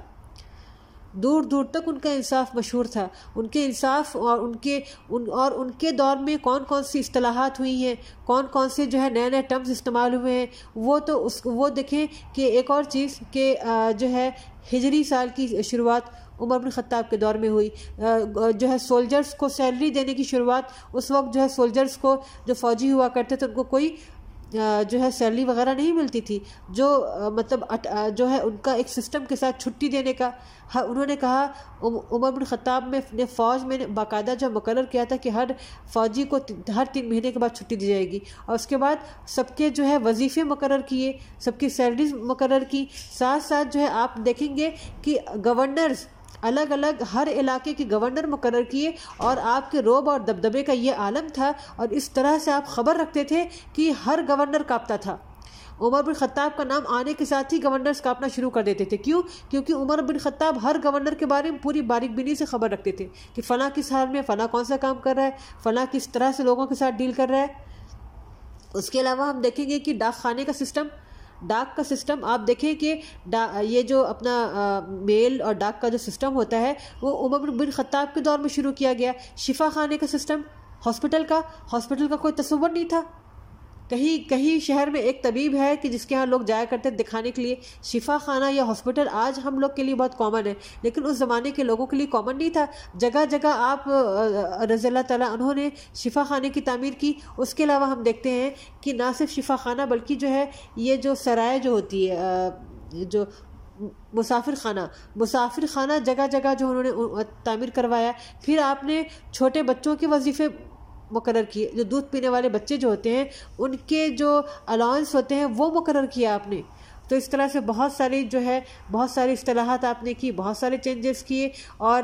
دور دور تک ان کا انصاف مشہور تھا۔ ان کے انصاف اور ان کے دور میں کون کون سی اصطلاحات ہوئی ہیں، کون کون سے جو ہے نئے نئے ٹرمز استعمال ہوئے ہیں، وہ دیکھیں کہ ایک اور چیز کہ جو ہے ہجری سال کی شروعات عمر بن خطاب کے دور میں ہوئی۔ جو ہے سولجرز کو سیلری دینے کی شروعات، اس وقت جو ہے سولجرز کو، جو فوجی ہوا کرتے تھے، ان کو کوئی جو ہے سیلری وغیرہ نہیں ملتی تھی، جو مطلب جو ہے ان کا ایک سسٹم کے ساتھ چھٹی دینے کا انہوں نے کہا۔ عمر بن خطاب نے فوج میں باقاعدہ جو مقرر کیا تھا کہ ہر فوجی کو ہر 3 مہینے کے بعد چھٹی دی جائے گی، اور اس کے بعد سب کے جو ہے وظیفے مقرر کیے، سب کی سیلریز مقرر کی۔ ساتھ ساتھ جو ہے آپ دیکھیں گے کہ گورنرز الگ الگ ہر علاقے کے گورنر مقرر کیے، اور آپ کے رعب اور دبدبے کا یہ عالم تھا، اور اس طرح سے آپ خبر رکھتے تھے کہ ہر گورنر کانپتا تھا۔ عمر بن خطاب کا نام آنے کے ساتھ ہی گورنرز کانپنا شروع کر دیتے تھے۔ کیوں؟ کیونکہ عمر بن خطاب ہر گورنر کے بارے میں پوری باریک بینی سے خبر رکھتے تھے کہ فلاں کس حال میں، فلاں کون سا کام کر رہا ہے، فلاں کس طرح سے لوگوں کے ساتھ ڈیل کر رہا ہے۔ اس کے علاوہ ہم دیکھیں گے کہ ڈاک خانے کا سسٹم آپ دیکھیں کہ یہ جو اپنا میل اور ڈاک کا جو سسٹم ہوتا ہے وہ عمر بن خطاب کے دور میں شروع کیا گیا۔ شفا خانے کا سسٹم، ہاسپٹل کا کوئی تصور نہیں تھا۔ کہیں شہر میں ایک طبیب ہے کہ جس کے ہاں لوگ جایا کرتے دکھانے کے لیے۔ شفا خانہ یا ہاسپٹل آج ہم لوگ کے لیے بہت کامن ہے، لیکن اس زمانے کے لوگوں کے لیے کامن نہیں تھا۔ جگہ جگہ آپ رضی اللہ تعالیٰ انہوں نے شفا خانے کی تعمیر کی۔ اس کے علاوہ ہم دیکھتے ہیں کہ نہ صرف شفا خانہ بلکہ جو ہے یہ جو سرائے جو ہوتی ہے، جو مسافر خانہ جگہ جگہ جو انہوں نے تعمیر کروایا۔ پھر آپ نے چھوٹے بچوں کے وظیفے مقرر کیے، جو دودھ پینے والے بچے جو ہوتے ہیں ان کے جو الاؤنس ہوتے ہیں وہ مقرر کیا آپ نے۔ تو اس طرح سے بہت ساری اصطلاحات آپ نے کی، بہت سارے چینجز کیے۔ اور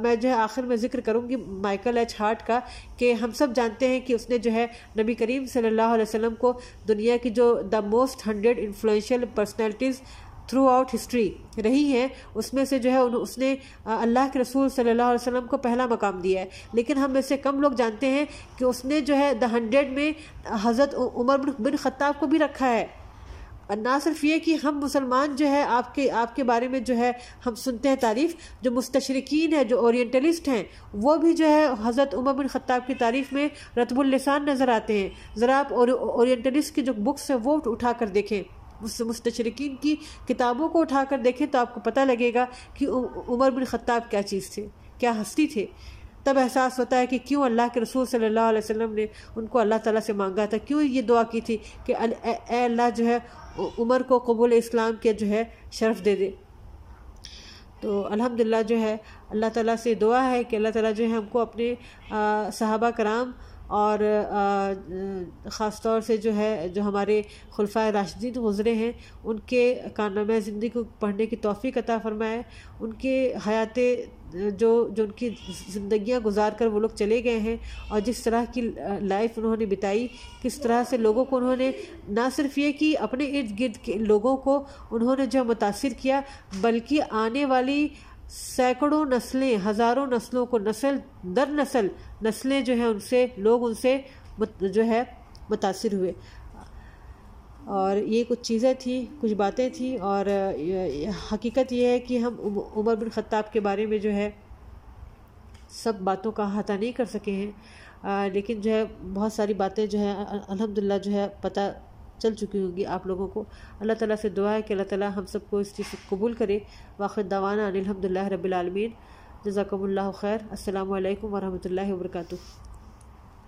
میں جو ہے آخر میں ذکر کروں گی مائیکل ایچ ہارٹ کا، کہ ہم سب جانتے ہیں کہ اس نے جو ہے نبی کریم صلی اللہ علیہ وسلم کو دنیا کی جو the most 100 influential personalities through out history رہی ہیں، اس میں سے جو ہے اس نے اللہ کے رسول صلی اللہ علیہ وسلم کو پہلا مقام دیا ہے۔ لیکن ہم میں سے کم لوگ جانتے ہیں کہ اس نے جو ہے دا 100 میں حضرت عمر بن خطاب کو بھی رکھا ہے۔ نہ صرف یہ کہ ہم مسلمان جو ہے آپ کے بارے میں جو ہے ہم سنتے ہیں تعریف، جو مستشرقین ہیں، جو اورینٹلسٹ ہیں، وہ بھی جو ہے حضرت عمر بن خطاب کی تعریف میں رطب اللسان نظر آتے ہیں۔ ذرا آپ اورینٹلسٹ کی جو بکس ہیں وہ اٹھا کر دیکھیں، مستشرقین کی کتابوں کو اٹھا کر دیکھیں تو آپ کو پتہ لگے گا کہ عمر بن خطاب کیا چیز تھے، کیا ہستی تھے۔ تب احساس ہوتا ہے کہ کیوں اللہ کے رسول صلی اللہ علیہ وسلم نے ان کو اللہ تعالیٰ سے مانگا تھا، کیوں یہ دعا کی تھی کہ اے اللہ جو ہے عمر کو قبول اسلام کے جو ہے شرف دے دے۔ تو الحمدللہ جو ہے اللہ تعالیٰ سے دعا ہے کہ اللہ تعالیٰ جو ہے ہم کو اپنے صحابہ کرام اور خاص طور سے جو ہے جو ہمارے خلفائے راشدین گزرے ہیں ان کے کارنامہ زندگی کو پڑھنے کی توفیق عطا فرمائے۔ ان کے حیات جو ان کی زندگیاں گزار کر وہ لوگ چلے گئے ہیں، اور جس طرح کی لائف انہوں نے بتائی، کس طرح سے لوگوں کو انہوں نے نہ صرف یہ کہ اپنے ارد گرد کے لوگوں کو انہوں نے جو متاثر کیا، بلکہ آنے والی سینکڑوں نسلیں، ہزاروں نسلوں کو نسل در نسلیں جو ہیں لوگ ان سے جو ہے متاثر ہوئے۔ اور یہ کچھ چیزیں تھیں، کچھ باتیں تھیں، اور حقیقت یہ ہے کہ ہم عمر بن خطاب کے بارے میں جو ہے سب باتوں کا احاطہ نہیں کر سکے ہیں، لیکن جو ہے بہت ساری باتیں جو ہے الحمدللہ جو ہے پتہ چل چکی ہوں گی آپ لوگوں کو۔ اللہ تعالیٰ سے دعا ہے کہ اللہ تعالیٰ ہم سب کو اس چیز کو قبول کرے۔ وآخر دعوانا ان الحمدللہ رب العالمین۔ جزاکم اللہ خیر۔ السلام علیکم ورحمۃ اللہ وبرکاتہ۔